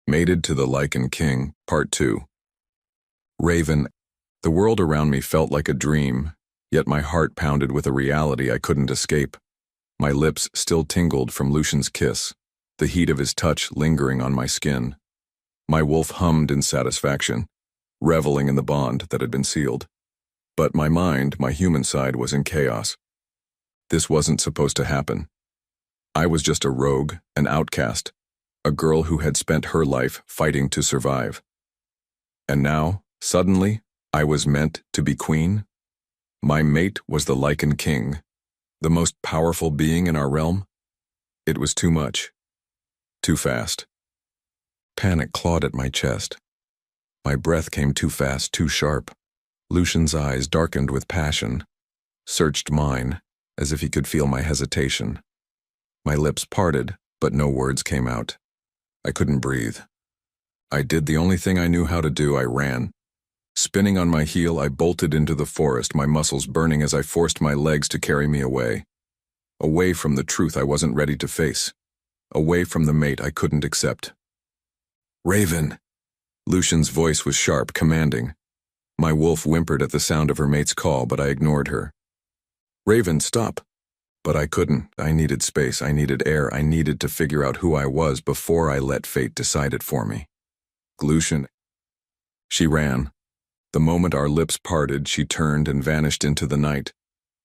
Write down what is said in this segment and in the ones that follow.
Mated to the Lycan King, Part 2. Raven, the world around me felt like a dream, yet my heart pounded with a reality I couldn't escape. My lips still tingled from Lucian's kiss, the heat of his touch lingering on my skin. My wolf hummed in satisfaction, reveling in the bond that had been sealed. But my mind, my human side, was in chaos. This wasn't supposed to happen. I was just a rogue, an outcast, a girl who had spent her life fighting to survive. And now, suddenly, I was meant to be queen? My mate was the Lycan King, the most powerful being in our realm? It was too much. Too fast. Panic clawed at my chest. My breath came too fast, too sharp. Lucian's eyes, darkened with passion, searched mine as if he could feel my hesitation. My lips parted, but no words came out. I couldn't breathe. I did the only thing I knew how to do. I ran. Spinning on my heel, I bolted into the forest, my muscles burning as I forced my legs to carry me away. Away from the truth I wasn't ready to face. Away from the mate I couldn't accept. Raven! Lucian's voice was sharp, commanding. My wolf whimpered at the sound of her mate's call, but I ignored her. Raven, stop! But I couldn't. I needed space, I needed air, I needed to figure out who I was before I let fate decide it for me. Lucian. She ran. The moment our lips parted, she turned and vanished into the night,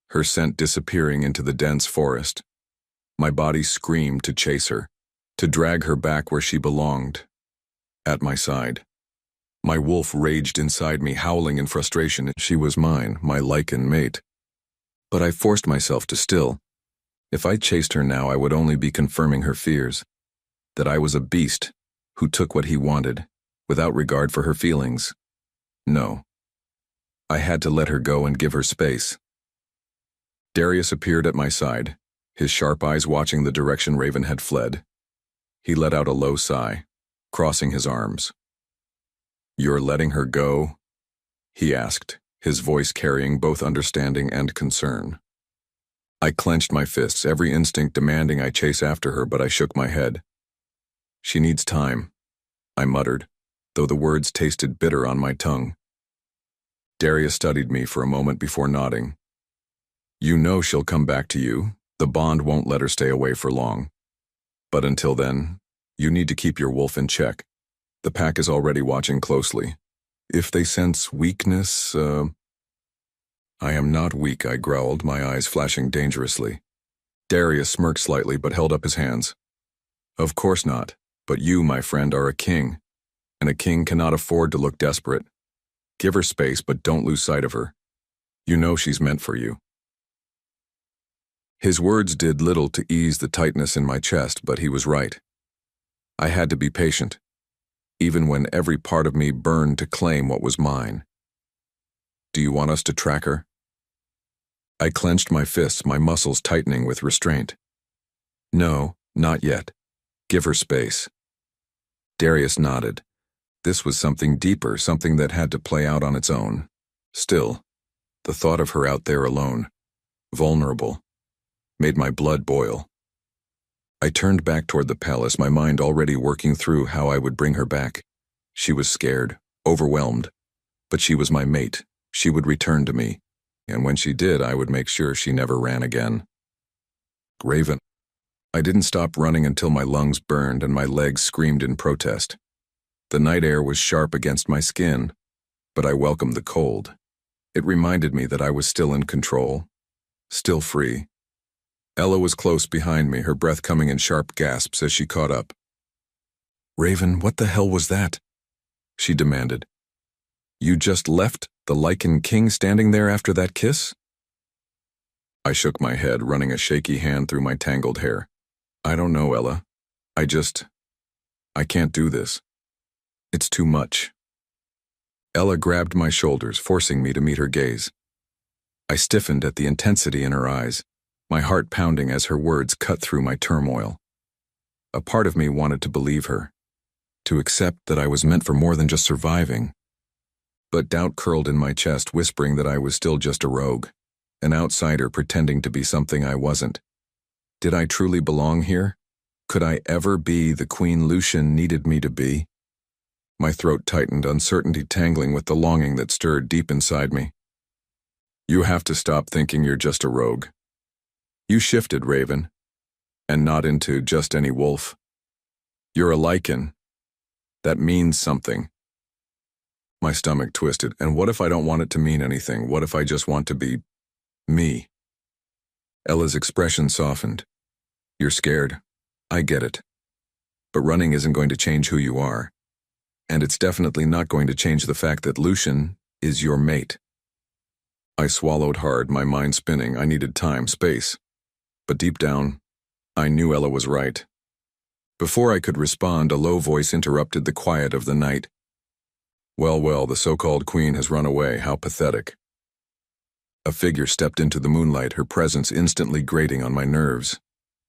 her scent disappearing into the dense forest. My body screamed to chase her, to drag her back where she belonged, at my side. My wolf raged inside me, howling in frustration. She was mine, my Lycan mate. But I forced myself to still. If I chased her now, I would only be confirming her fears, that I was a beast who took what he wanted, without regard for her feelings. No. I had to let her go and give her space. Darius appeared at my side, his sharp eyes watching the direction Raven had fled. He let out a low sigh, crossing his arms. "You're letting her go?" he asked, his voice carrying both understanding and concern. I clenched my fists, every instinct demanding I chase after her, but I shook my head. "She needs time," I muttered, though the words tasted bitter on my tongue. Darius studied me for a moment before nodding. "You know she'll come back to you. The bond won't let her stay away for long. But until then, you need to keep your wolf in check. The pack is already watching closely. If they sense weakness, I am not weak," I growled, my eyes flashing dangerously. Darius smirked slightly but held up his hands. "Of course not, but you, my friend, are a king, and a king cannot afford to look desperate. Give her space, but don't lose sight of her. You know she's meant for you." His words did little to ease the tightness in my chest, but he was right. I had to be patient, even when every part of me burned to claim what was mine. "Do you want us to track her?" I clenched my fists, my muscles tightening with restraint. "No, not yet. Give her space." Darius nodded. This was something deeper, something that had to play out on its own. Still, the thought of her out there alone, vulnerable, made my blood boil. I turned back toward the palace, my mind already working through how I would bring her back. She was scared, overwhelmed, but she was my mate. She would return to me, and when she did, I would make sure she never ran again. Raven. I didn't stop running until my lungs burned and my legs screamed in protest. The night air was sharp against my skin, but I welcomed the cold. It reminded me that I was still in control, still free. Ella was close behind me, her breath coming in sharp gasps as she caught up. "Raven, what the hell was that?" she demanded. "You just left the Lycan King standing there after that kiss?" I shook my head, running a shaky hand through my tangled hair. "I don't know, Ella. I can't do this. It's too much." Ella grabbed my shoulders, forcing me to meet her gaze. I stiffened at the intensity in her eyes, my heart pounding as her words cut through my turmoil. A part of me wanted to believe her, to accept that I was meant for more than just surviving. But doubt curled in my chest, whispering that I was still just a rogue, an outsider pretending to be something I wasn't. Did I truly belong here? Could I ever be the queen Lucian needed me to be? My throat tightened, uncertainty tangling with the longing that stirred deep inside me. You have to stop thinking you're just a rogue. You shifted, Raven, and not into just any wolf. You're a Lycan. That means something. My stomach twisted, and what if I don't want it to mean anything? What if I just want to be me? Ella's expression softened. You're scared. I get it. But running isn't going to change who you are. And it's definitely not going to change the fact that Lucian is your mate. I swallowed hard, my mind spinning. I needed time, space. But deep down, I knew Ella was right. Before I could respond, a low voice interrupted the quiet of the night. Well, well, the so-called queen has run away. How pathetic. A figure stepped into the moonlight, her presence instantly grating on my nerves.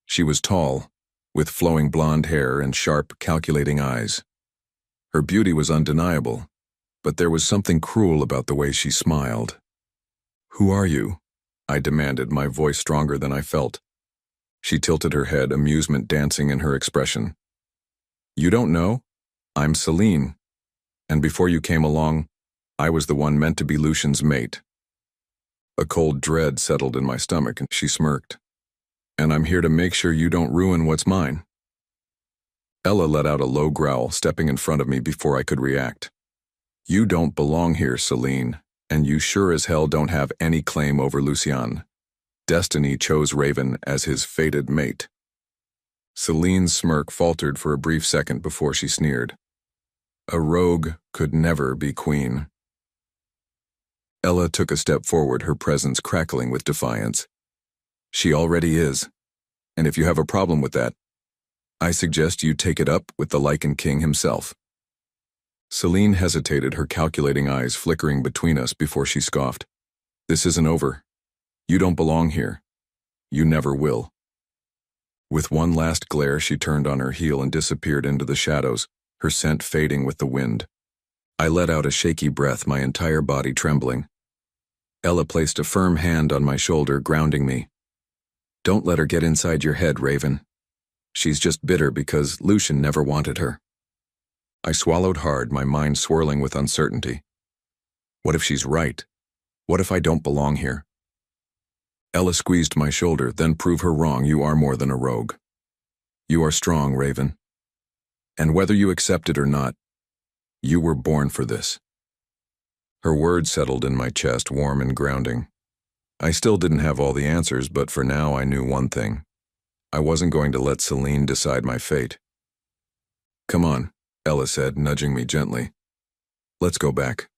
She was tall, with flowing blonde hair and sharp, calculating eyes. Her beauty was undeniable, but there was something cruel about the way she smiled. Who are you? I demanded, my voice stronger than I felt. She tilted her head, amusement dancing in her expression. You don't know? I'm Celine. And before you came along, I was the one meant to be Lucian's mate. A cold dread settled in my stomach, and she smirked. And I'm here to make sure you don't ruin what's mine. Ella let out a low growl, stepping in front of me before I could react. You don't belong here, Celine, and you sure as hell don't have any claim over Lucian. Destiny chose Raven as his fated mate. Celine's smirk faltered for a brief second before she sneered. A rogue could never be queen. Ella took a step forward, her presence crackling with defiance. She already is, and if you have a problem with that, I suggest you take it up with the Lycan King himself. Celine hesitated, her calculating eyes flickering between us before she scoffed. This isn't over. You don't belong here. You never will. With one last glare, she turned on her heel and disappeared into the shadows, her scent fading with the wind. I let out a shaky breath, my entire body trembling. Ella placed a firm hand on my shoulder, grounding me. Don't let her get inside your head, Raven. She's just bitter because Lucian never wanted her. I swallowed hard, my mind swirling with uncertainty. What if she's right? What if I don't belong here? Ella squeezed my shoulder. Then prove her wrong. You are more than a rogue. You are strong, Raven. And whether you accept it or not, you were born for this. Her words settled in my chest, warm and grounding. I still didn't have all the answers, but for now I knew one thing. I wasn't going to let Celine decide my fate. Come on, Ella said, nudging me gently. Let's go back.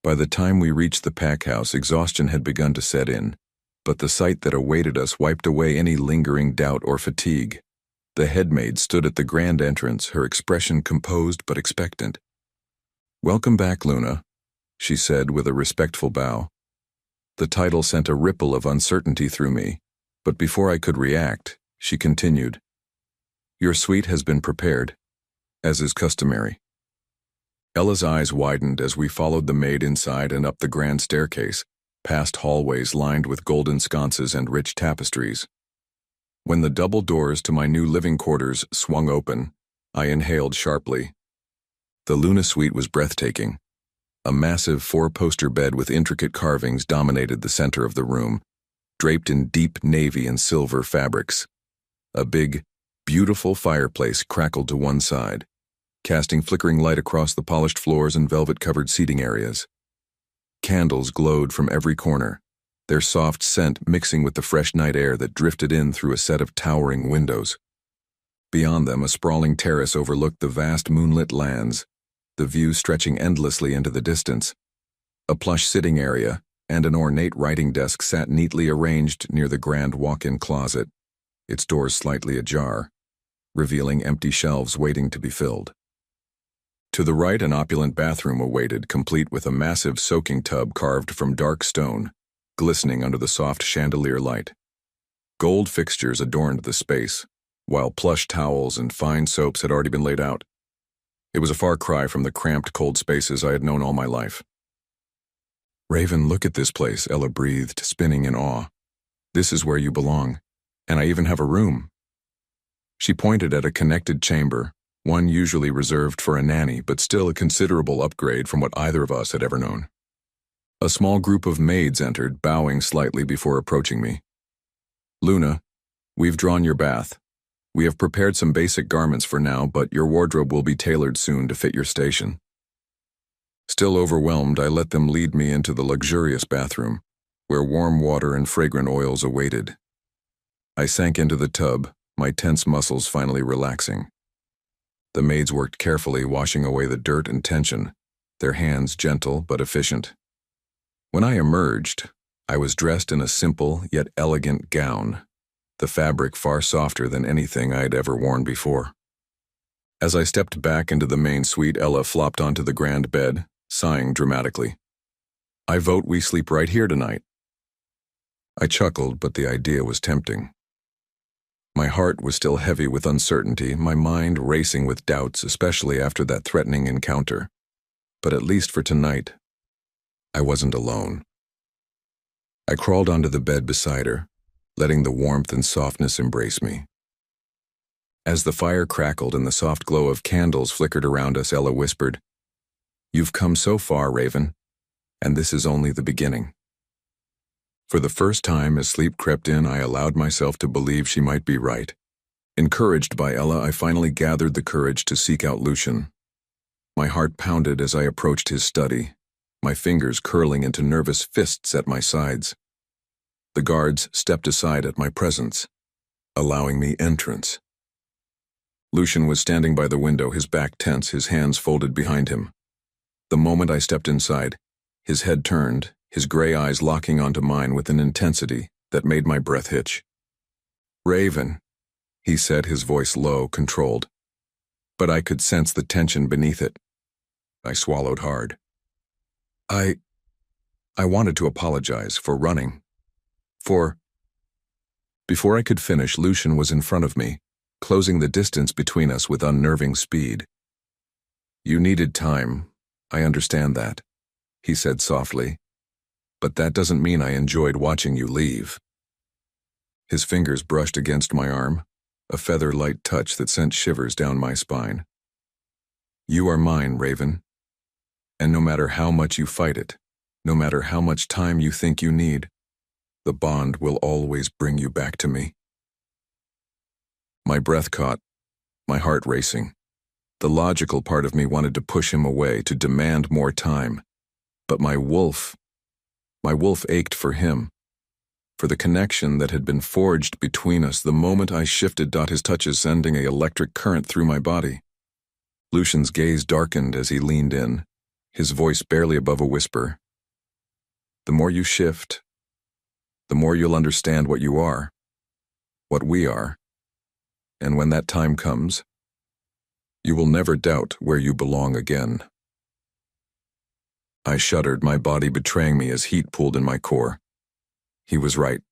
By the time we reached the pack house, exhaustion had begun to set in, but the sight that awaited us wiped away any lingering doubt or fatigue. The headmaid stood at the grand entrance, her expression composed but expectant. Welcome back, Luna, she said with a respectful bow. The title sent a ripple of uncertainty through me, but before I could react, she continued. Your suite has been prepared, as is customary. Ella's eyes widened as we followed the maid inside and up the grand staircase, past hallways lined with golden sconces and rich tapestries. When the double doors to my new living quarters swung open, I inhaled sharply. The Luna suite was breathtaking. A massive four-poster bed with intricate carvings dominated the center of the room, draped in deep navy and silver fabrics. A big, beautiful fireplace crackled to one side, casting flickering light across the polished floors and velvet-covered seating areas. Candles glowed from every corner, their soft scent mixing with the fresh night air that drifted in through a set of towering windows. Beyond them, a sprawling terrace overlooked the vast moonlit lands, the view stretching endlessly into the distance. A plush sitting area and an ornate writing desk sat neatly arranged near the grand walk-in closet, its doors slightly ajar, revealing empty shelves waiting to be filled. To the right, an opulent bathroom awaited, complete with a massive soaking tub carved from dark stone, glistening under the soft chandelier light. Gold fixtures adorned the space, while plush towels and fine soaps had already been laid out. It was a far cry from the cramped, cold spaces I had known all my life. Raven, look at this place, Ella breathed, spinning in awe. This is where you belong, and I even have a room. She pointed at a connected chamber, one usually reserved for a nanny, but still a considerable upgrade from what either of us had ever known. A small group of maids entered, bowing slightly before approaching me. "Luna, we've drawn your bath. We have prepared some basic garments for now, but your wardrobe will be tailored soon to fit your station." Still overwhelmed, I let them lead me into the luxurious bathroom, where warm water and fragrant oils awaited. I sank into the tub, my tense muscles finally relaxing. The maids worked carefully, washing away the dirt and tension, their hands gentle but efficient. When I emerged, I was dressed in a simple yet elegant gown, the fabric far softer than anything I had ever worn before. As I stepped back into the main suite, Ella flopped onto the grand bed, sighing dramatically. "I vote we sleep right here tonight." I chuckled, but the idea was tempting. My heart was still heavy with uncertainty, my mind racing with doubts, especially after that threatening encounter. But at least for tonight, I wasn't alone. I crawled onto the bed beside her, letting the warmth and softness embrace me. As the fire crackled and the soft glow of candles flickered around us, Ella whispered, "You've come so far, Raven, and this is only the beginning." For the first time as sleep crept in, I allowed myself to believe she might be right. Encouraged by Ella, I finally gathered the courage to seek out Lycan. My heart pounded as I approached his study, my fingers curling into nervous fists at my sides. The guards stepped aside at my presence, allowing me entrance. Lycan was standing by the window, his back tense, his hands folded behind him. The moment I stepped inside, his head turned, his gray eyes locking onto mine with an intensity that made my breath hitch. "Raven," he said, his voice low, controlled. But I could sense the tension beneath it. I swallowed hard. I wanted to apologize for running. Before I could finish, Lycan was in front of me, closing the distance between us with unnerving speed. "You needed time, I understand that," he said softly. "But that doesn't mean I enjoyed watching you leave." His fingers brushed against my arm, a feather-light touch that sent shivers down my spine. "You are mine, Raven. And no matter how much you fight it, no matter how much time you think you need, the bond will always bring you back to me." My breath caught, my heart racing. The logical part of me wanted to push him away, to demand more time. But my wolf ached for him, for the connection that had been forged between us the moment I shifted. His touches sending an electric current through my body. Lucian's gaze darkened as he leaned in, his voice barely above a whisper. "The more you shift, the more you'll understand what you are, what we are. And when that time comes, you will never doubt where you belong again." I shuddered, my body betraying me as heat pooled in my core. He was right.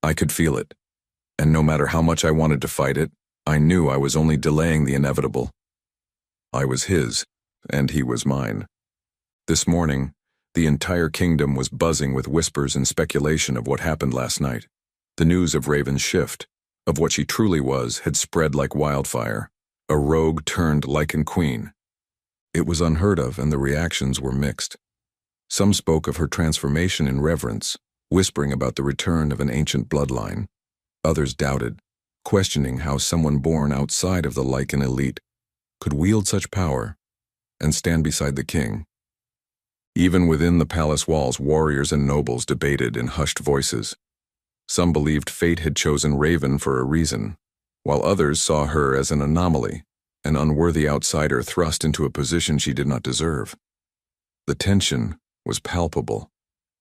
I could feel it, and no matter how much I wanted to fight it, I knew I was only delaying the inevitable. I was his, and he was mine. This morning, the entire kingdom was buzzing with whispers and speculation of what happened last night. The news of Raven's shift, of what she truly was, had spread like wildfire. A rogue-turned Lycan queen. It was unheard of, and the reactions were mixed. Some spoke of her transformation in reverence, whispering about the return of an ancient bloodline. Others doubted, questioning how someone born outside of the Lycan elite could wield such power and stand beside the king. Even within the palace walls, warriors and nobles debated in hushed voices. Some believed fate had chosen Raven for a reason, while others saw her as an anomaly, an unworthy outsider thrust into a position she did not deserve. The tension was palpable,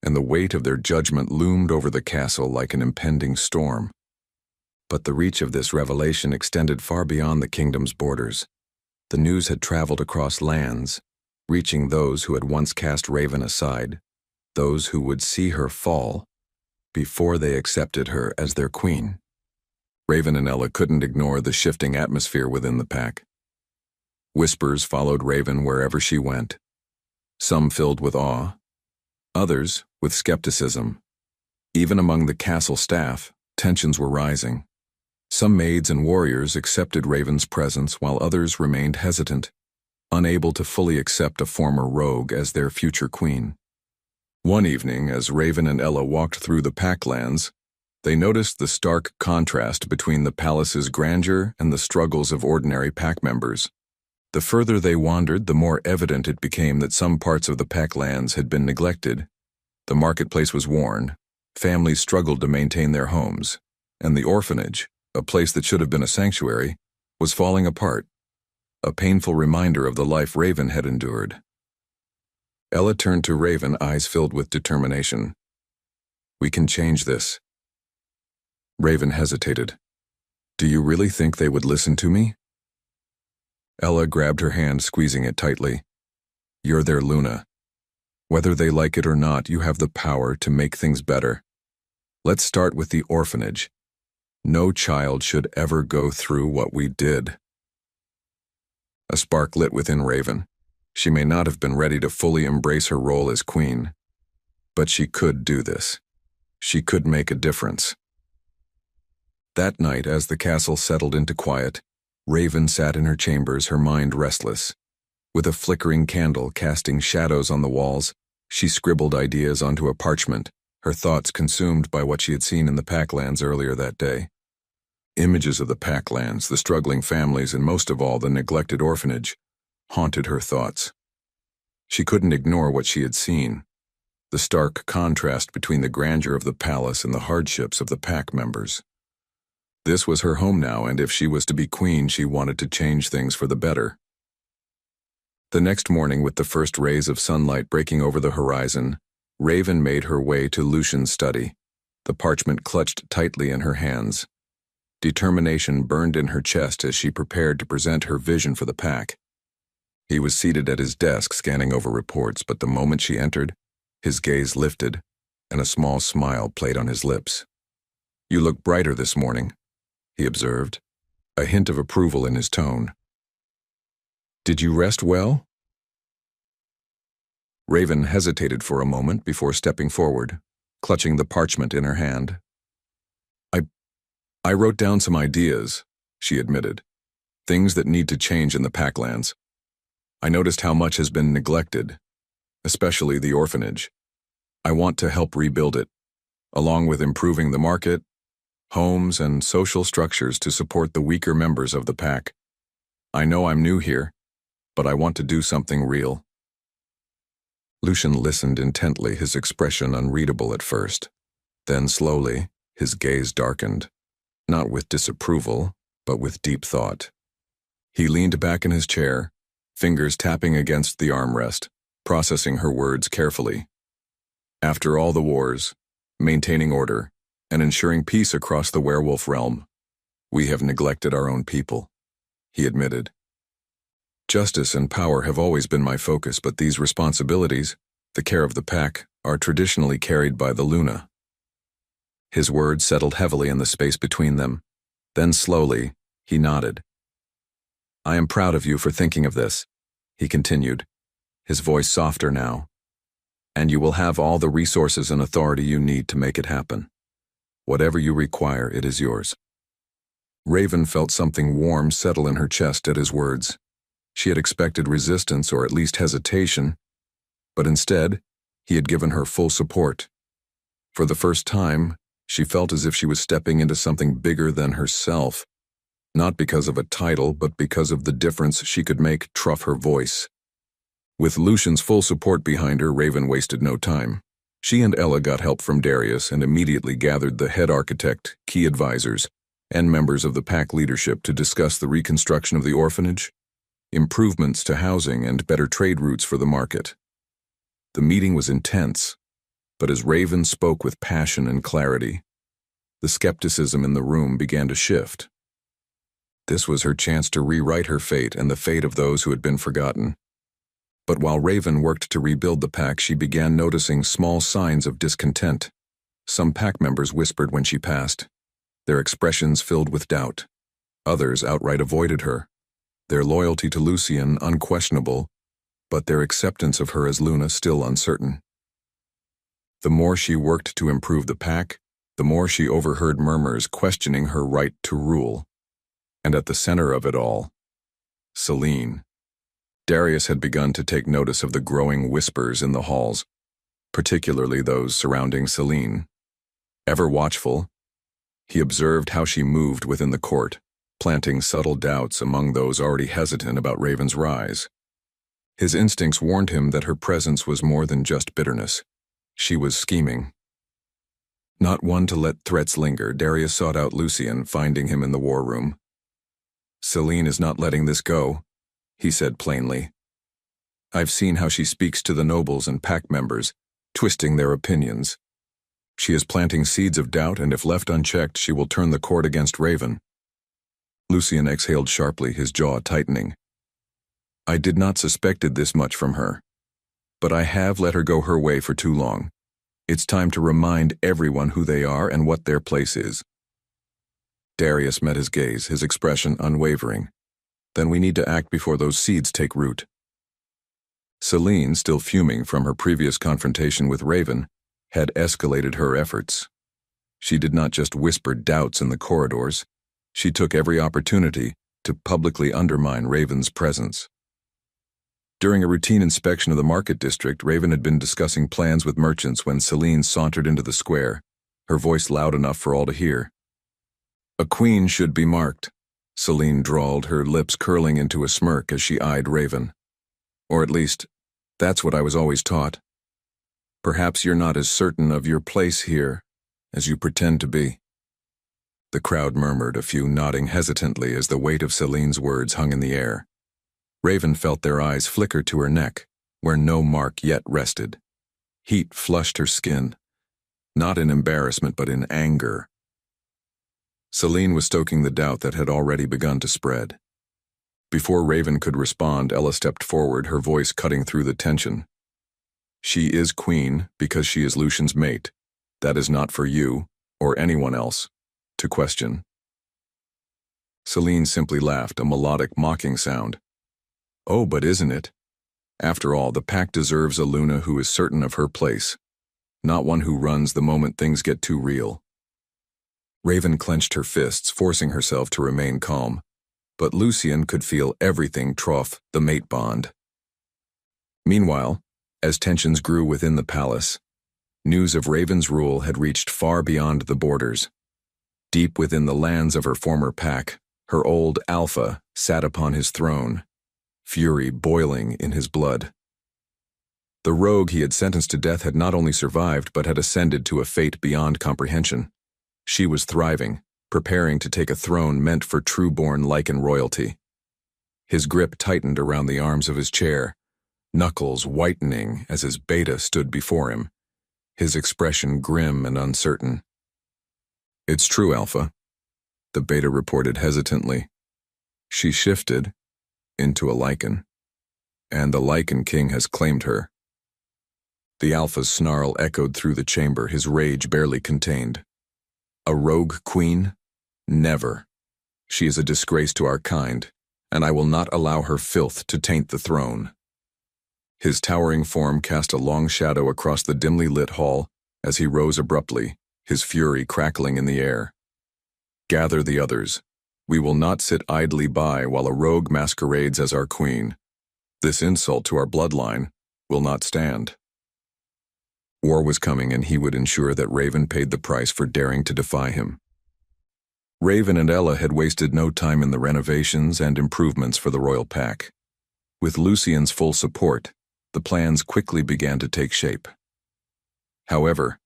and the weight of their judgment loomed over the castle like an impending storm. But the reach of this revelation extended far beyond the kingdom's borders. The news had traveled across lands, reaching those who had once cast Raven aside, those who would see her fall before they accepted her as their queen. Raven and Ella couldn't ignore the shifting atmosphere within the pack. Whispers followed Raven wherever she went, some filled with awe, others with skepticism. Even among the castle staff, tensions were rising. Some maids and warriors accepted Raven's presence while others remained hesitant, unable to fully accept a former rogue as their future queen. One evening, as Raven and Ella walked through the Packlands, they noticed the stark contrast between the palace's grandeur and the struggles of ordinary pack members. The further they wandered, the more evident it became that some parts of the Packlands had been neglected. The marketplace was worn, families struggled to maintain their homes, and the orphanage, a place that should have been a sanctuary, was falling apart, a painful reminder of the life Raven had endured. Ella turned to Raven, eyes filled with determination. "We can change this." Raven hesitated. "Do you really think they would listen to me?" Ella grabbed her hand, squeezing it tightly. "You're their Luna. Whether they like it or not, you have the power to make things better. Let's start with the orphanage. No child should ever go through what we did." A spark lit within Raven. She may not have been ready to fully embrace her role as queen, but she could do this. She could make a difference. That night, as the castle settled into quiet, Raven sat in her chambers, her mind restless. With a flickering candle casting shadows on the walls, she scribbled ideas onto a parchment, her thoughts consumed by what she had seen in the Packlands earlier that day. Images of the Packlands, the struggling families, and most of all the neglected orphanage, haunted her thoughts. She couldn't ignore what she had seen, the stark contrast between the grandeur of the palace and the hardships of the pack members. This was her home now, and if she was to be queen, she wanted to change things for the better. The next morning, with the first rays of sunlight breaking over the horizon, Raven made her way to Lucian's study, the parchment clutched tightly in her hands. Determination burned in her chest as she prepared to present her vision for the pack. He was seated at his desk scanning over reports, but the moment she entered, his gaze lifted, and a small smile played on his lips. "You look brighter this morning," he observed, a hint of approval in his tone. "Did you rest well?" Raven hesitated for a moment before stepping forward, clutching the parchment in her hand. I wrote down some ideas," she admitted, "things that need to change in the Packlands. I noticed how much has been neglected, especially the orphanage. I want to help rebuild it, along with improving the market, homes, and social structures to support the weaker members of the pack. I know I'm new here, but I want to do something real." Lucian listened intently, his expression unreadable at first. Then slowly, his gaze darkened, not with disapproval, but with deep thought. He leaned back in his chair, fingers tapping against the armrest, processing her words carefully. "After all the wars, maintaining order, and ensuring peace across the werewolf realm, we have neglected our own people," he admitted. "Justice and power have always been my focus, but these responsibilities, the care of the pack, are traditionally carried by the Luna." His words settled heavily in the space between them. Then slowly, he nodded. "I am proud of you for thinking of this," he continued, his voice softer now. "And you will have all the resources and authority you need to make it happen. Whatever you require, it is yours." Raven felt something warm settle in her chest at his words. She had expected resistance or at least hesitation, but instead, he had given her full support. For the first time, she felt as if she was stepping into something bigger than herself, not because of a title, but because of the difference she could make truff her voice. With Lucian's full support behind her, Raven wasted no time. She and Ella got help from Darius and immediately gathered the head architect, key advisors, and members of the pack leadership to discuss the reconstruction of the orphanage, improvements to housing, and better trade routes for the market. The meeting was intense, but as Raven spoke with passion and clarity, the skepticism in the room began to shift. This was her chance to rewrite her fate and the fate of those who had been forgotten. But while Raven worked to rebuild the pack, she began noticing small signs of discontent. Some pack members whispered when she passed, their expressions filled with doubt. Others outright avoided her, their loyalty to Lucian unquestionable, but their acceptance of her as Luna still uncertain. The more she worked to improve the pack, the more she overheard murmurs questioning her right to rule. And at the center of it all, Selene. Darius had begun to take notice of the growing whispers in the halls, particularly those surrounding Selene. Ever watchful, he observed how she moved within the court, planting subtle doubts among those already hesitant about Raven's rise. His instincts warned him that her presence was more than just bitterness. She was scheming. Not one to let threats linger, Darius sought out Lycan, finding him in the war room. "Selene is not letting this go," he said plainly. "I've seen how she speaks to the nobles and pack members, twisting their opinions. She is planting seeds of doubt, and if left unchecked, she will turn the court against Raven." Lycan exhaled sharply, his jaw tightening. "I did not suspected this much from her, but I have let her go her way for too long. It's time to remind everyone who they are and what their place is." Darius met his gaze, his expression unwavering. "Then we need to act before those seeds take root." Selene, still fuming from her previous confrontation with Raven, had escalated her efforts. She did not just whisper doubts in the corridors, she took every opportunity to publicly undermine Raven's presence. During a routine inspection of the market district, Raven had been discussing plans with merchants when Selene sauntered into the square, her voice loud enough for all to hear. "A queen should be marked," Selene drawled, her lips curling into a smirk as she eyed Raven. "Or at least, that's what I was always taught. Perhaps you're not as certain of your place here as you pretend to be." The crowd murmured, a few nodding hesitantly as the weight of Selene's words hung in the air. Raven felt their eyes flicker to her neck, where no mark yet rested. Heat flushed her skin, not in embarrassment but in anger. Selene was stoking the doubt that had already begun to spread. Before Raven could respond, Ella stepped forward, her voice cutting through the tension. "She is queen because she is Lucian's mate. That is not for you, or anyone else, to question." Selene simply laughed, a melodic, mocking sound. "Oh, but isn't it? After all, the pack deserves a Luna who is certain of her place, not one who runs the moment things get too real." Raven clenched her fists, forcing herself to remain calm, but Lycan could feel everything trough the mate bond. Meanwhile, as tensions grew within the palace, news of Raven's rule had reached far beyond the borders. Deep within the lands of her former pack, her old alpha sat upon his throne, fury boiling in his blood. The rogue he had sentenced to death had not only survived but had ascended to a fate beyond comprehension. She was thriving, preparing to take a throne meant for true-born Lycan royalty. His grip tightened around the arms of his chair, knuckles whitening as his beta stood before him, his expression grim and uncertain. "It's true, Alpha," the beta reported hesitantly. "She shifted into a Lycan, and the Lycan king has claimed her." The Alpha's snarl echoed through the chamber, his rage barely contained. "A rogue queen? Never. She is a disgrace to our kind, and I will not allow her filth to taint the throne." His towering form cast a long shadow across the dimly lit hall as he rose abruptly, his fury crackling in the air. "Gather the others. We will not sit idly by while a rogue masquerades as our queen. This insult to our bloodline will not stand." War was coming, and he would ensure that Raven paid the price for daring to defy him. Raven and Ella had wasted no time in the renovations and improvements for the royal pack. With Lycan's full support, the plans quickly began to take shape. However,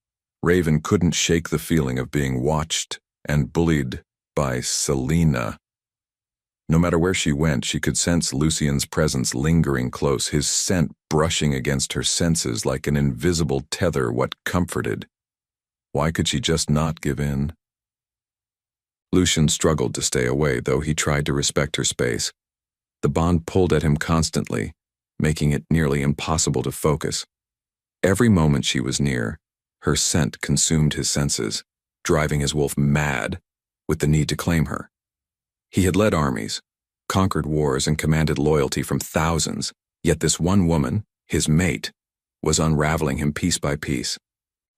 Raven couldn't shake the feeling of being watched and bullied by Selene. No matter where she went, she could sense Lycan's presence lingering close, his scent brushing against her senses like an invisible tether. What comforted? Why could she just not give in? Lycan struggled to stay away, though he tried to respect her space. The bond pulled at him constantly, making it nearly impossible to focus. Every moment she was near, her scent consumed his senses, driving his wolf mad with the need to claim her. He had led armies, conquered wars, and commanded loyalty from thousands, yet this one woman, his mate, was unraveling him piece by piece.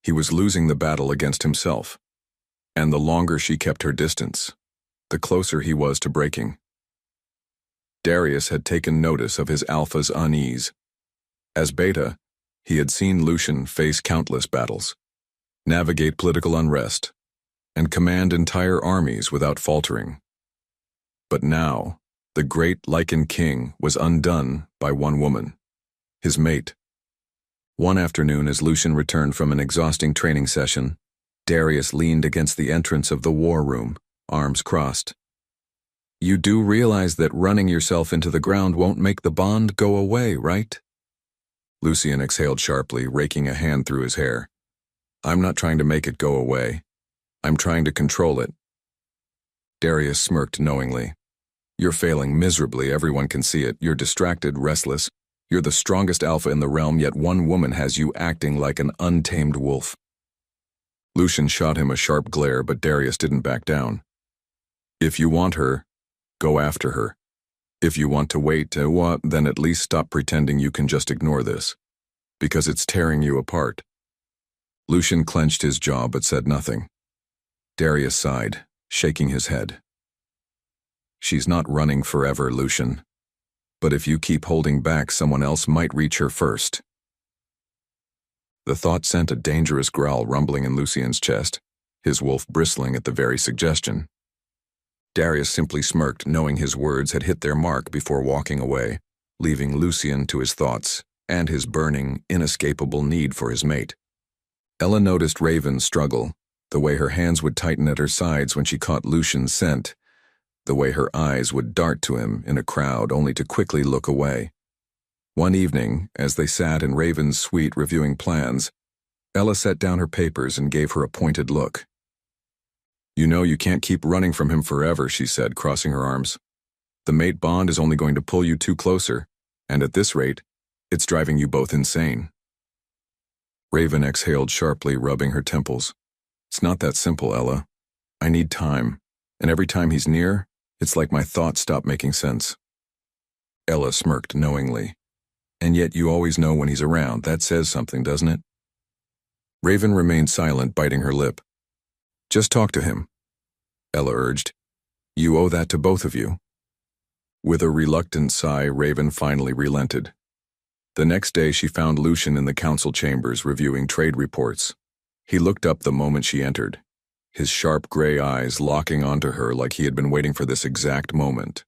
He was losing the battle against himself, And the longer she kept her distance, the closer he was to breaking. Darius had taken notice of his alpha's unease. As beta, he had seen Lycan face countless battles, navigate political unrest, and command entire armies without faltering. But now, the great Lycan king was undone by one woman, his mate. One afternoon, as Lycan returned from an exhausting training session, Darius leaned against the entrance of the war room, arms crossed. "You do realize that running yourself into the ground won't make the bond go away, right?" Lycan exhaled sharply, raking a hand through his hair. "I'm not trying to make it go away. I'm trying to control it." Darius smirked knowingly. "You're failing miserably, everyone can see it. You're distracted, restless. You're the strongest alpha in the realm, yet one woman has you acting like an untamed wolf." Lycan shot him a sharp glare, but Darius didn't back down. "If you want her, go after her. If you want to wait, then at least stop pretending you can just ignore this, because it's tearing you apart." Lycan clenched his jaw but said nothing. Darius sighed, shaking his head. "She's not running forever, Lycan. But if you keep holding back, someone else might reach her first." The thought sent a dangerous growl rumbling in Lycan's chest, his wolf bristling at the very suggestion. Darius simply smirked, knowing his words had hit their mark, before walking away, leaving Lycan to his thoughts and his burning, inescapable need for his mate. Ella noticed Raven's struggle, the way her hands would tighten at her sides when she caught Lycan's scent, the way her eyes would dart to him in a crowd only to quickly look away. One evening, as they sat in Raven's suite reviewing plans, Ella set down her papers and gave her a pointed look. "You know you can't keep running from him forever," she said, crossing her arms. "The mate bond is only going to pull you two closer, and at this rate, it's driving you both insane." Raven exhaled sharply, rubbing her temples. "It's not that simple, Ella. I need time, and every time he's near, it's like my thoughts stop making sense." Ella smirked knowingly. "And yet you always know when he's around. That says something, doesn't it?" Raven remained silent, biting her lip. "Just talk to him," Ella urged. "You owe that to both of you." With a reluctant sigh, Raven finally relented. The next day she found Lycan in the council chambers reviewing trade reports. He looked up the moment she entered, his sharp gray eyes locking onto her like he had been waiting for this exact moment.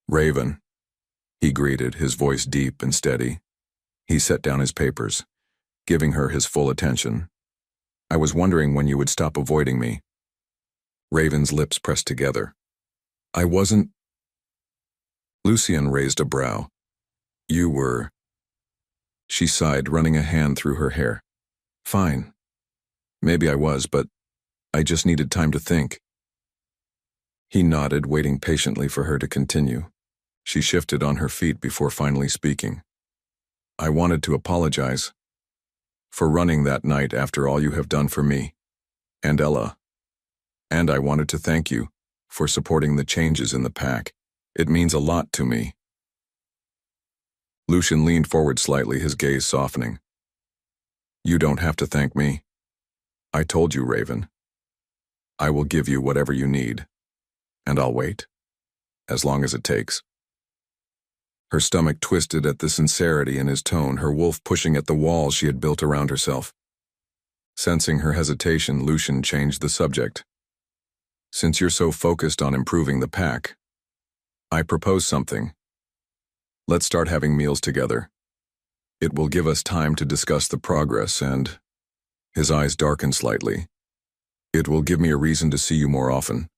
"Raven," he greeted, his voice deep and steady. He set down his papers, giving her his full attention. "I was wondering when you would stop avoiding me." Raven's lips pressed together. "I wasn't—" Lycan raised a brow. "You were—" She sighed, running a hand through her hair. "Fine. Maybe I was, but I just needed time to think." He nodded, waiting patiently for her to continue. She shifted on her feet before finally speaking. "I wanted to apologize for running that night after all you have done for me and Ella. And I wanted to thank you for supporting the changes in the pack. It means a lot to me." Lycan leaned forward slightly, his gaze softening. "You don't have to thank me. I told you, Raven. I will give you whatever you need, and I'll wait, as long as it takes." Her stomach twisted at the sincerity in his tone, her wolf pushing at the wall she had built around herself. Sensing her hesitation, Lycan changed the subject. "Since you're so focused on improving the pack, I propose something. Let's start having meals together. It will give us time to discuss the progress and—" His eyes darkened slightly. "It will give me a reason to see you more often."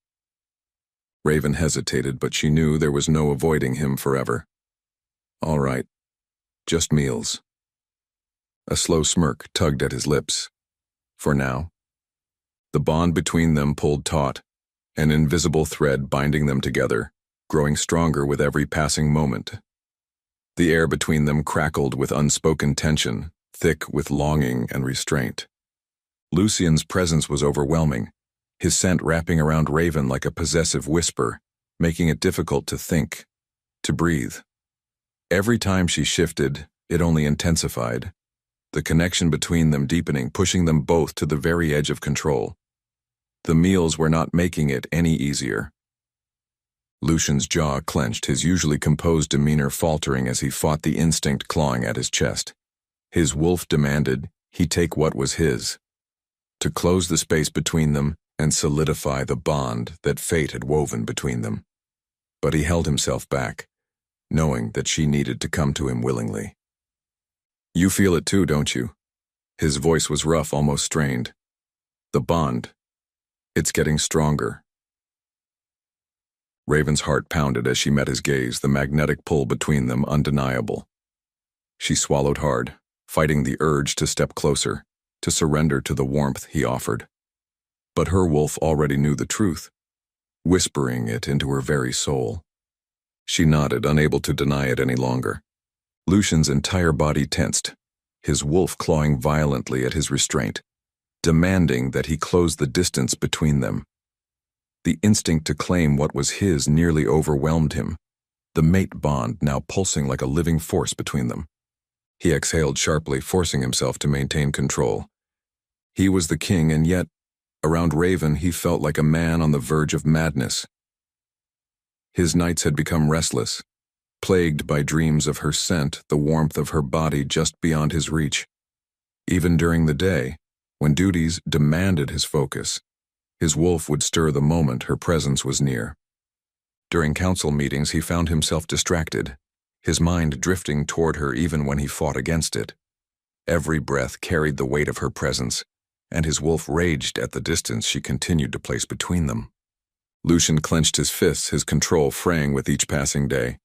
Raven hesitated, but she knew there was no avoiding him forever. "All right. Just meals." A slow smirk tugged at his lips. For now. The bond between them pulled taut, an invisible thread binding them together, growing stronger with every passing moment. The air between them crackled with unspoken tension, thick with longing and restraint. Lycan's presence was overwhelming, his scent wrapping around Raven like a possessive whisper, making it difficult to think, to breathe. Every time she shifted, it only intensified, the connection between them deepening, pushing them both to the very edge of control. The meals were not making it any easier. Lucian's jaw clenched, his usually composed demeanor faltering as he fought the instinct clawing at his chest. His wolf demanded he take what was his, to close the space between them and solidify the bond that fate had woven between them. But he held himself back, knowing that she needed to come to him willingly. "You feel it too, don't you?" His voice was rough, almost strained. "The bond, it's getting stronger." Raven's heart pounded as she met his gaze, the magnetic pull between them undeniable. She swallowed hard, fighting the urge to step closer, to surrender to the warmth he offered. But her wolf already knew the truth, whispering it into her very soul. She nodded, unable to deny it any longer. Lucian's entire body tensed, his wolf clawing violently at his restraint, demanding that he close the distance between them. The instinct to claim what was his nearly overwhelmed him, the mate bond now pulsing like a living force between them. He exhaled sharply, forcing himself to maintain control. He was the king, and yet, around Raven, he felt like a man on the verge of madness. His nights had become restless, plagued by dreams of her scent, the warmth of her body just beyond his reach. Even during the day, when duties demanded his focus, his wolf would stir the moment her presence was near. During council meetings, he found himself distracted, his mind drifting toward her even when he fought against it. Every breath carried the weight of her presence, and his wolf raged at the distance she continued to place between them. Lucian clenched his fists, his control fraying with each passing day.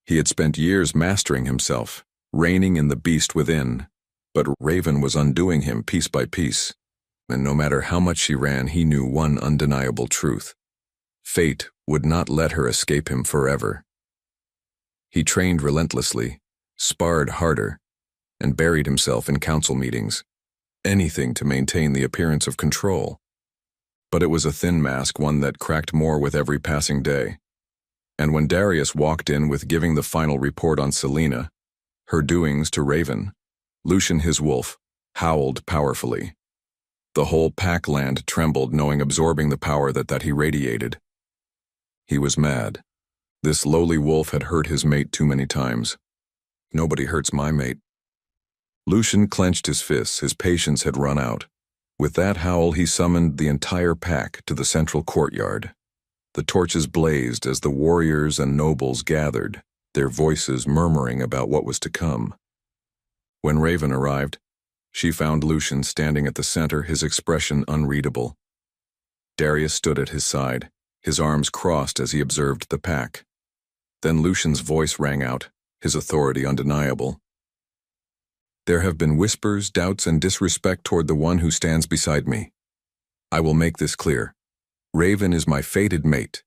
He had spent years mastering himself, reigning in the beast within, but Raven was undoing him piece by piece. And no matter how much she ran, he knew one undeniable truth. Fate would not let her escape him forever. He trained relentlessly, sparred harder, and buried himself in council meetings, anything to maintain the appearance of control. But it was a thin mask, one that cracked more with every passing day. And when Darius walked in with giving the final report on Selena, her doings to Raven, Lucian, his wolf, howled powerfully. The whole packland trembled, knowing absorbing the power that he radiated. He was mad. This lowly wolf had hurt his mate too many times. Nobody hurts my mate. Lucian clenched his fists, his patience had run out. With that howl, he summoned the entire pack to the central courtyard. The torches blazed as the warriors and nobles gathered, their voices murmuring about what was to come. When Raven arrived, she found Lucian standing at the center, his expression unreadable. Darius stood at his side, his arms crossed as he observed the pack. Then Lucian's voice rang out, his authority undeniable. "There have been whispers, doubts, and disrespect toward the one who stands beside me. I will make this clear. Raven is my fated mate,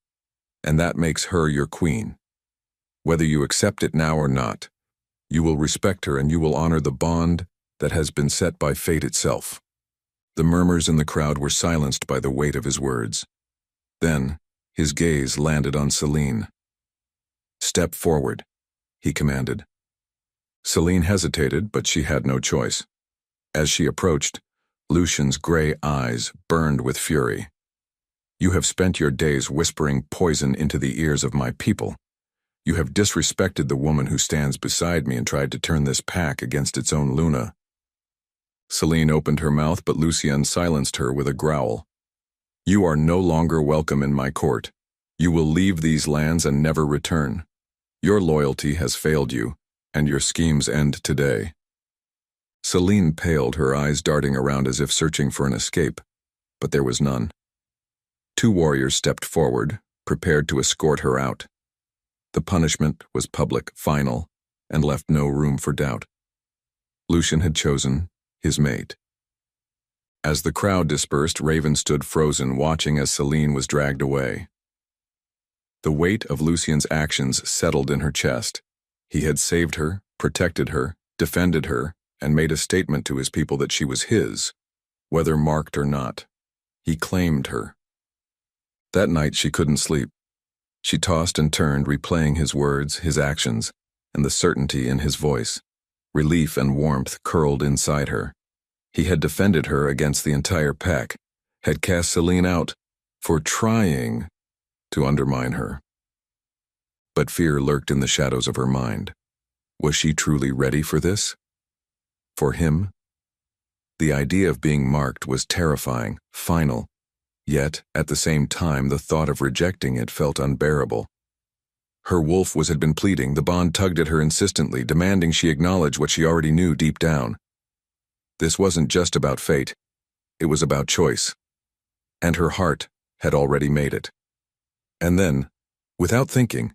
and that makes her your queen. Whether you accept it now or not, you will respect her and you will honor the bond that has been set by fate itself." The murmurs in the crowd were silenced by the weight of his words. Then, his gaze landed on Selene. "Step forward," he commanded. Selene hesitated, but she had no choice. As she approached, Lucian's gray eyes burned with fury. "You have spent your days whispering poison into the ears of my people. You have disrespected the woman who stands beside me and tried to turn this pack against its own Luna." Selene opened her mouth, but Lucian silenced her with a growl. "You are no longer welcome in my court. You will leave these lands and never return. Your loyalty has failed you, and your schemes end today." Selene paled, her eyes darting around as if searching for an escape, but there was none. Two warriors stepped forward, prepared to escort her out. The punishment was public, final, and left no room for doubt. Lucian had chosen his mate. As the crowd dispersed, Raven stood frozen, watching as Selene was dragged away. The weight of Lucian's actions settled in her chest. He had saved her, protected her, defended her, and made a statement to his people that she was his, whether marked or not. He claimed her. That night she couldn't sleep. She tossed and turned, replaying his words, his actions, and the certainty in his voice. Relief and warmth curled inside her. He had defended her against the entire pack, had cast Celine out for trying to undermine her. But fear lurked in the shadows of her mind. Was she truly ready for this? For him? The idea of being marked was terrifying, final, yet, at the same time, the thought of rejecting it felt unbearable. Her wolf had been pleading, the bond tugged at her insistently, demanding she acknowledge what she already knew deep down. This wasn't just about fate, it was about choice. And her heart had already made it. And then, without thinking,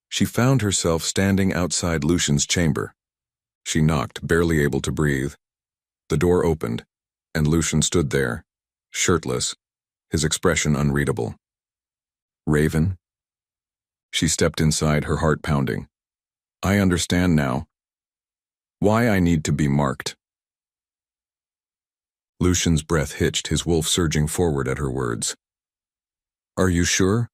she found herself standing outside Lucian's chamber. She knocked, barely able to breathe. The door opened, and Lucian stood there, shirtless, his expression unreadable. "Raven?" She stepped inside, her heart pounding. "I understand now. Why I need to be marked." Lucian's breath hitched, his wolf surging forward at her words. "Are you sure?"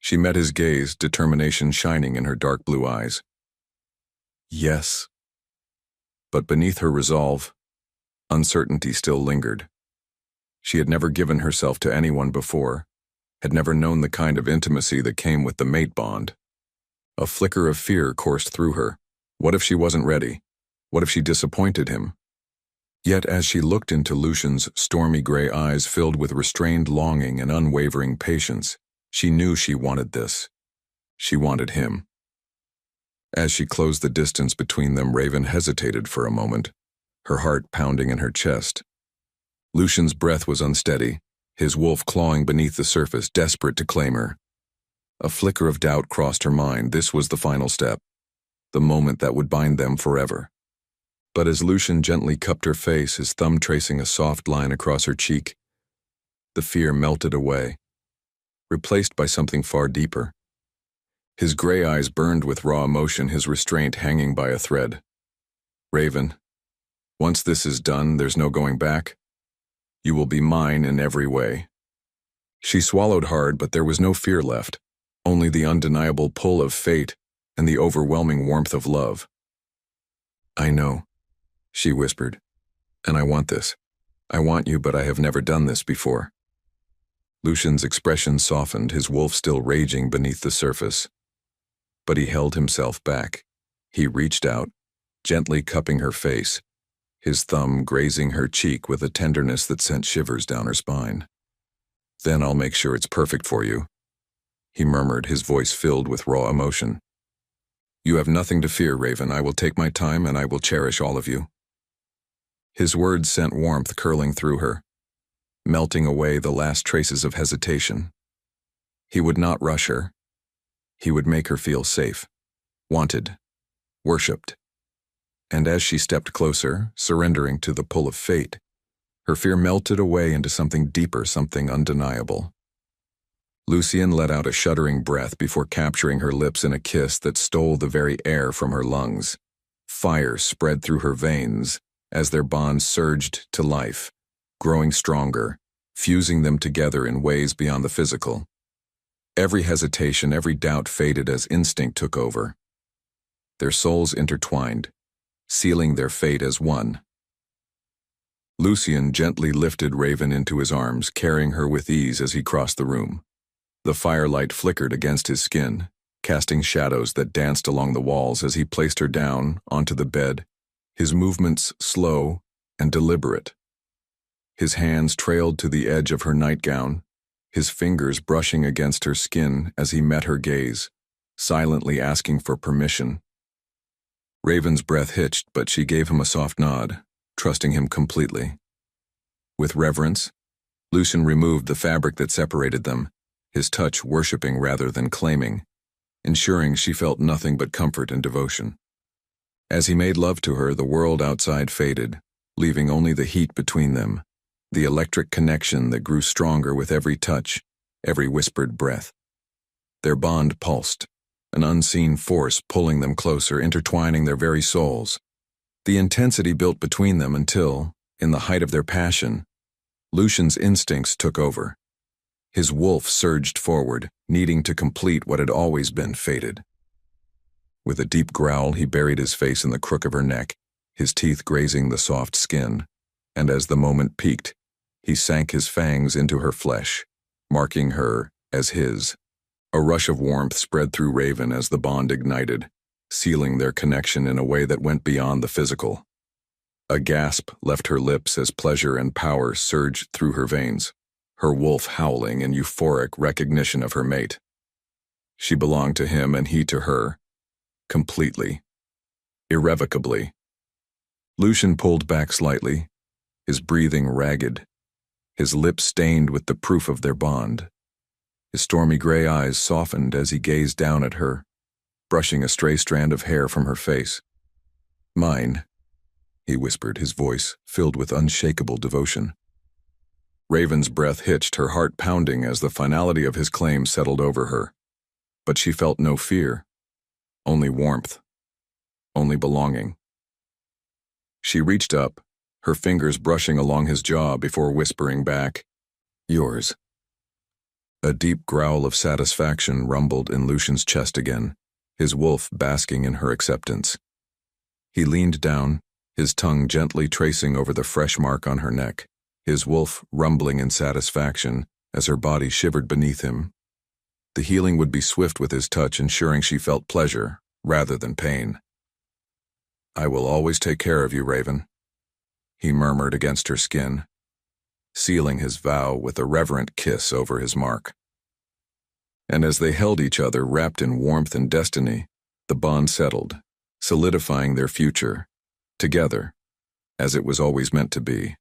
She met his gaze, determination shining in her dark blue eyes. "Yes." But beneath her resolve, uncertainty still lingered. She had never given herself to anyone before, had never known the kind of intimacy that came with the mate bond. A flicker of fear coursed through her. What if she wasn't ready? What if she disappointed him? Yet as she looked into Lucian's stormy gray eyes filled with restrained longing and unwavering patience, she knew she wanted this. She wanted him. As she closed the distance between them, Raven hesitated for a moment, her heart pounding in her chest. Lucian's breath was unsteady, his wolf clawing beneath the surface, desperate to claim her. A flicker of doubt crossed her mind. This was the final step, the moment that would bind them forever. But as Lucian gently cupped her face, his thumb tracing a soft line across her cheek, the fear melted away, replaced by something far deeper. His gray eyes burned with raw emotion, his restraint hanging by a thread. "Raven, once this is done, there's no going back. You will be mine in every way." She swallowed hard, but there was no fear left, only the undeniable pull of fate and the overwhelming warmth of love. "I know," she whispered, "and I want this. I want you, but I have never done this before." Lucian's expression softened, his wolf still raging beneath the surface. But he held himself back. He reached out, gently cupping her face, his thumb grazing her cheek with a tenderness that sent shivers down her spine. "Then I'll make sure it's perfect for you," he murmured, his voice filled with raw emotion. "You have nothing to fear, Raven. I will take my time and I will cherish all of you." His words sent warmth curling through her, melting away the last traces of hesitation. He would not rush her. He would make her feel safe, wanted, worshipped. And as she stepped closer, surrendering to the pull of fate, her fear melted away into something deeper, something undeniable. Lucian let out a shuddering breath before capturing her lips in a kiss that stole the very air from her lungs. Fire spread through her veins as their bond surged to life, growing stronger, fusing them together in ways beyond the physical. Every hesitation, every doubt faded as instinct took over. Their souls intertwined, sealing their fate as one. Lucian gently lifted Raven into his arms, carrying her with ease as he crossed the room. The firelight flickered against his skin, casting shadows that danced along the walls as he placed her down onto the bed, his movements slow and deliberate. His hands trailed to the edge of her nightgown, his fingers brushing against her skin as he met her gaze, silently asking for permission. Raven's breath hitched, but she gave him a soft nod, trusting him completely. With reverence, Lucian removed the fabric that separated them, his touch worshipping rather than claiming, ensuring she felt nothing but comfort and devotion. As he made love to her, the world outside faded, leaving only the heat between them, the electric connection that grew stronger with every touch, every whispered breath. Their bond pulsed, an unseen force pulling them closer, intertwining their very souls. The intensity built between them until, in the height of their passion, Lucian's instincts took over. His wolf surged forward, needing to complete what had always been fated. With a deep growl, he buried his face in the crook of her neck, his teeth grazing the soft skin, and as the moment peaked, He sank his fangs into her flesh, marking her as his. A rush of warmth spread through Raven as the bond ignited, sealing their connection in a way that went beyond the physical. A gasp left her lips as pleasure and power surged through her veins, her wolf howling in euphoric recognition of her mate. She belonged to him and he to her, completely, irrevocably. Lycan pulled back slightly, his breathing ragged, his lips stained with the proof of their bond. His stormy gray eyes softened as he gazed down at her, brushing a stray strand of hair from her face. "Mine," he whispered, his voice filled with unshakable devotion. Raven's breath hitched, her heart pounding as the finality of his claim settled over her. But she felt no fear, only warmth, only belonging. She reached up, her fingers brushing along his jaw before whispering back, "Yours." A deep growl of satisfaction rumbled in Lucian's chest again, his wolf basking in her acceptance. He leaned down, his tongue gently tracing over the fresh mark on her neck, his wolf rumbling in satisfaction as her body shivered beneath him. The healing would be swift with his touch, ensuring she felt pleasure rather than pain. "I will always take care of you, Raven," he murmured against her skin, sealing his vow with a reverent kiss over his mark. And as they held each other, wrapped in warmth and destiny, the bond settled, solidifying their future, together, as it was always meant to be.